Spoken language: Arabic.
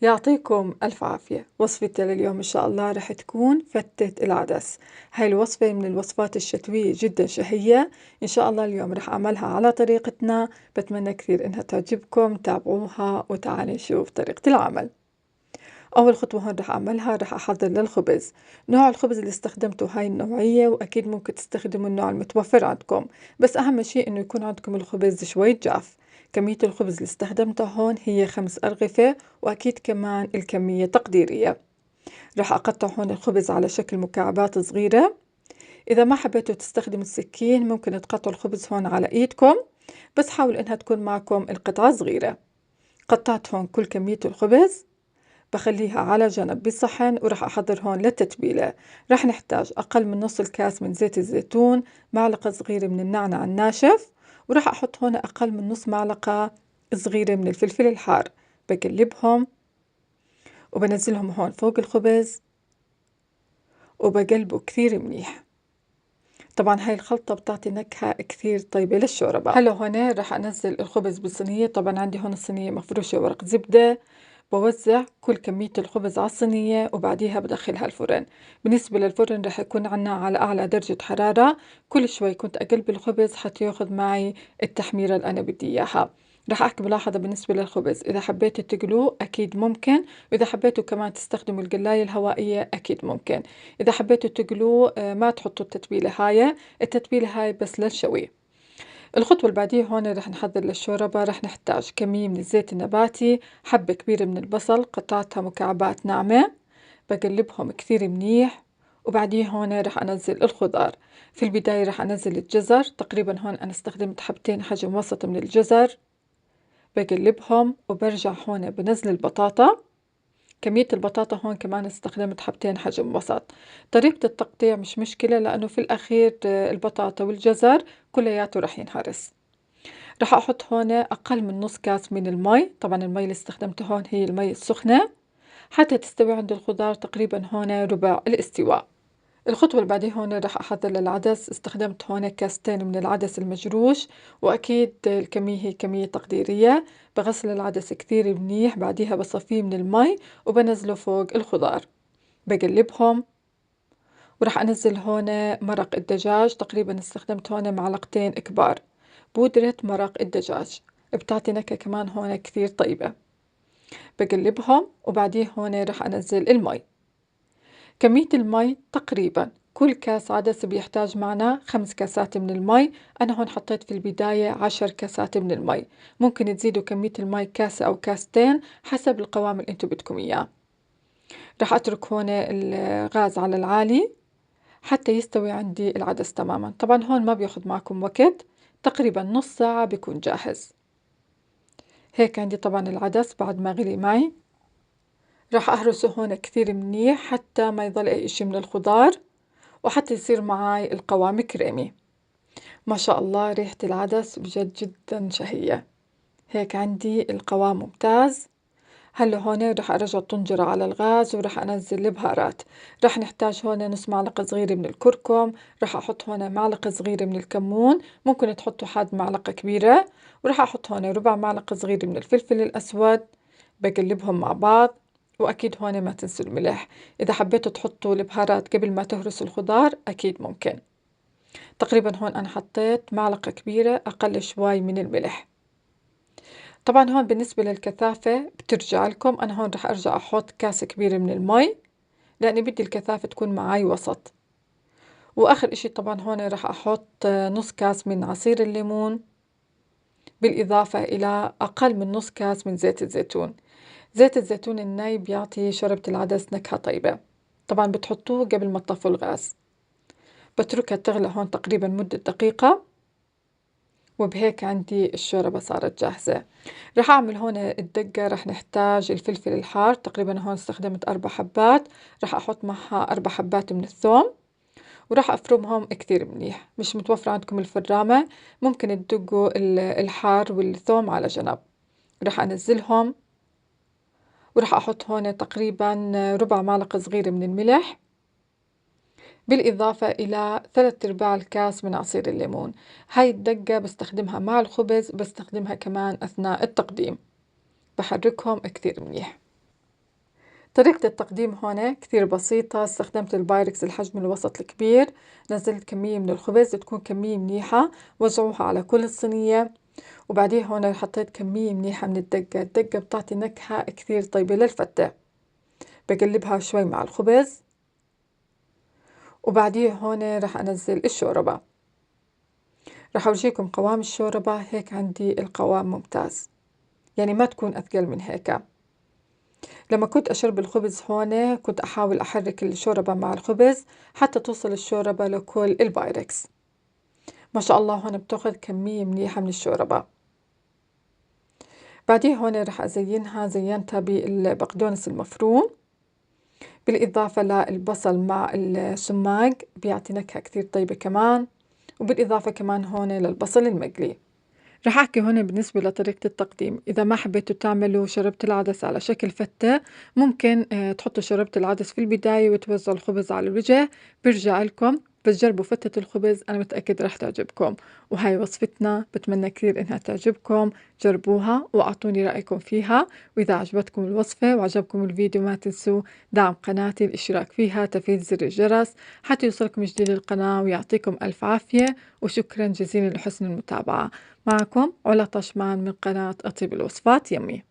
يعطيكم ألف عافية. وصفتي لليوم إن شاء الله رح تكون فتة العدس. هاي الوصفة من الوصفات الشتوية جدا شهية. إن شاء الله اليوم رح أعملها على طريقتنا، بتمنى كثير إنها تعجبكم. تابعوها وتعالي نشوف طريقة العمل. أول خطوة هون رح أعملها، رح أحضر للخبز. نوع الخبز اللي استخدمته هاي النوعية، وأكيد ممكن تستخدموا النوع المتوفر عندكم، بس أهم شيء إنه يكون عندكم الخبز شوي جاف. كمية الخبز اللي استخدمتها هون هي 5 أرغفة، وأكيد كمان الكمية تقديرية. رح أقطع هون الخبز على شكل مكعبات صغيرة. إذا ما حبيتوا تستخدموا السكين ممكن تقطعوا الخبز هون على إيدكم، بس حاولوا إنها تكون معكم القطعة صغيرة. قطعت هون كل كمية الخبز، بخليها على جنب بصحن، ورح أحضر هون للتتبيلة. رح نحتاج أقل من نص الكاس من زيت الزيتون، معلقة صغيرة من النعناع الناشف، ورح أحط هون أقل من نص معلقة صغيرة من الفلفل الحار. بقلبهم وبنزلهم هون فوق الخبز وبقلبه كثير منيح. طبعا هاي الخلطة بتعطي نكهة كثير طيبة للشوربة. هلا هون رح أنزل الخبز بالصينية. طبعا عندي هون الصينية مفروشة ورق زبدة. بوزع كل كمية الخبز على الصينية وبعديها بدخلها الفرن. بالنسبة للفرن رح يكون عنا على أعلى درجة حرارة. كل شوي كنت أقلب الخبز حتى ياخذ معي التحميرة اللي أنا بدي إياها. رح أحكي ملاحظة بالنسبة للخبز، إذا حبيتوا تقلوه أكيد ممكن، وإذا حبيتوا كمان تستخدموا القلاية الهوائية أكيد ممكن. إذا حبيتوا تقلوه ما تحطوا التتبيلة هاي، التتبيلة هاي بس للشوي. الخطوة اللي بعديه هون رح نحضر للشوربة. رح نحتاج كمية من الزيت النباتي، حبة كبيرة من البصل قطعتها مكعبات ناعمة، بقلبهم كثير منيح. وبعديه هون رح أنزل الخضار. في البداية رح أنزل الجزر، تقريبا هون أنا استخدمت حبتين حجم وسط من الجزر. بقلبهم وبرجع هون بنزل البطاطا. كمية البطاطا هون كمان استخدمت حبتين حجم وسط. طريقة التقطيع مش مشكلة، لأنه في الأخير البطاطا والجزر كلياته رح ينهرس. رح أحط هون أقل من نص كاس من المي. طبعا المي اللي استخدمته هون هي المي السخنة، حتى تستوي عند الخضار تقريبا هون ربع الاستواء. الخطوة اللي بعدين هون رح أحضر للعدس. استخدمت هون كاستين من العدس المجروش، وأكيد الكمية هي كمية تقديرية. بغسل العدس كثير منيح، بعديها بصفيه من المي وبنزله فوق الخضار. بقلبهم ورح أنزل هون مرق الدجاج. تقريبا استخدمت هون معلقتين كبار بودرة مرق الدجاج، بتعطي نكهة كمان هون كثير طيبة. بقلبهم وبعديه هون رح أنزل المي. كمية المي تقريبا كل كاس عدس بيحتاج معنا 5 كاسات من المي. أنا هون حطيت في البداية 10 كاسات من المي. ممكن تزيدوا كمية المي كاسة أو كاستين حسب القوام اللي انتو بدكم إياه. رح أترك هون الغاز على العالي حتى يستوي عندي العدس تماما. طبعا هون ما بياخد معكم وقت، تقريبا نص ساعة بيكون جاهز. هيك عندي طبعا العدس بعد ما غلي معي. راح أهرسه هون كثير منيح حتى ما يضل أي إشي من الخضار، وحتى يصير معاي القوام كريمي. ما شاء الله ريحة العدس بجد جدا شهية. هيك عندي القوام ممتاز. هلا هون رح أرجع الطنجرة على الغاز ورح أنزل البهارات. رح نحتاج هون نص معلقة صغيرة من الكركم. رح أحط هون معلقة صغيرة من الكمون، ممكن تحطوا حد معلقة كبيرة. ورح أحط هون ربع معلقة صغيرة من الفلفل الأسود. بقلبهم مع بعض. وأكيد هون ما تنسوا الملح. إذا حبيتوا تحطوا البهارات قبل ما تهرسوا الخضار أكيد ممكن. تقريبا هون أنا حطيت معلقة كبيرة أقل شوي من الملح. طبعا هون بالنسبة للكثافة بترجع لكم. أنا هون رح أرجع أحط كاسة كبيرة من المي، لأني بدي الكثافة تكون معاي وسط. وآخر إشي طبعا هون رح أحط نص كاس من عصير الليمون، بالإضافة إلى أقل من نص كاس من زيت الزيتون. زيت الزيتون الني بيعطي شوربة العدس نكهة طيبة. طبعا بتحطوه قبل ما تطفوا الغاز. بتركها تغلى هون تقريبا مدة دقيقة، وبهيك عندي الشوربة صارت جاهزة. رح أعمل هون الدقة. رح نحتاج الفلفل الحار، تقريبا هون استخدمت 4 حبات. رح أحط معها 4 حبات من الثوم، ورح أفرمهم كثير منيح. مش متوفرة عندكم الفرامة، ممكن تدقوا الحار والثوم على جنب. رح أنزلهم ورح أحط هون تقريبا ربع معلقة صغيرة من الملح، بالإضافة إلى 3/4 الكاس من عصير الليمون. هاي الدقة بستخدمها مع الخبز، بستخدمها كمان أثناء التقديم. بحركهم كثير منيح. طريقة التقديم هون كثير بسيطة. استخدمت البايركس الحجم الوسط الكبير، نزلت كمية من الخبز تكون كمية منيحة، وزعوها على كل الصينية. وبعدين هون حطيت كمية منيحة من الدقة. الدقة بتعطي نكهة كثير طيبة للفتة. بقلبها شوي مع الخبز، وبعديه هون رح أنزل الشوربة. رح أورجيكم قوام الشوربة. هيك عندي القوام ممتاز، يعني ما تكون أثقل من هيك. لما كنت أشرب الخبز هون كنت أحاول أحرك الشوربة مع الخبز حتى توصل الشوربة لكل البايركس. ما شاء الله هون بتاخذ كمية منيحة من الشوربة. بعديه هون رح أزينها، زينتها بالبقدونس المفروم، بالإضافة للبصل مع السماق بيعطي نكهة كثير طيبة كمان، وبالإضافة كمان هون للبصل المقلي. رح أحكي هون بالنسبة لطريقة التقديم. إذا ما حبيتوا تعملوا شوربة العدس على شكل فتة، ممكن تحطوا شوربة العدس في البداية وتوزعوا الخبز على الوجه. برجع لكم بس جربوا فتة الخبز، أنا متأكد رح تعجبكم. وهاي وصفتنا، بتمنى كثير إنها تعجبكم. جربوها وأعطوني رأيكم فيها. وإذا عجبتكم الوصفة وعجبكم الفيديو ما تنسوا دعم قناتي، الاشتراك فيها، تفعيل زر الجرس حتى يوصلكم جديد القناة. ويعطيكم ألف عافية وشكرا جزيلا لحسن المتابعة. معكم علا طشمان من قناة أطيب الوصفات يمي.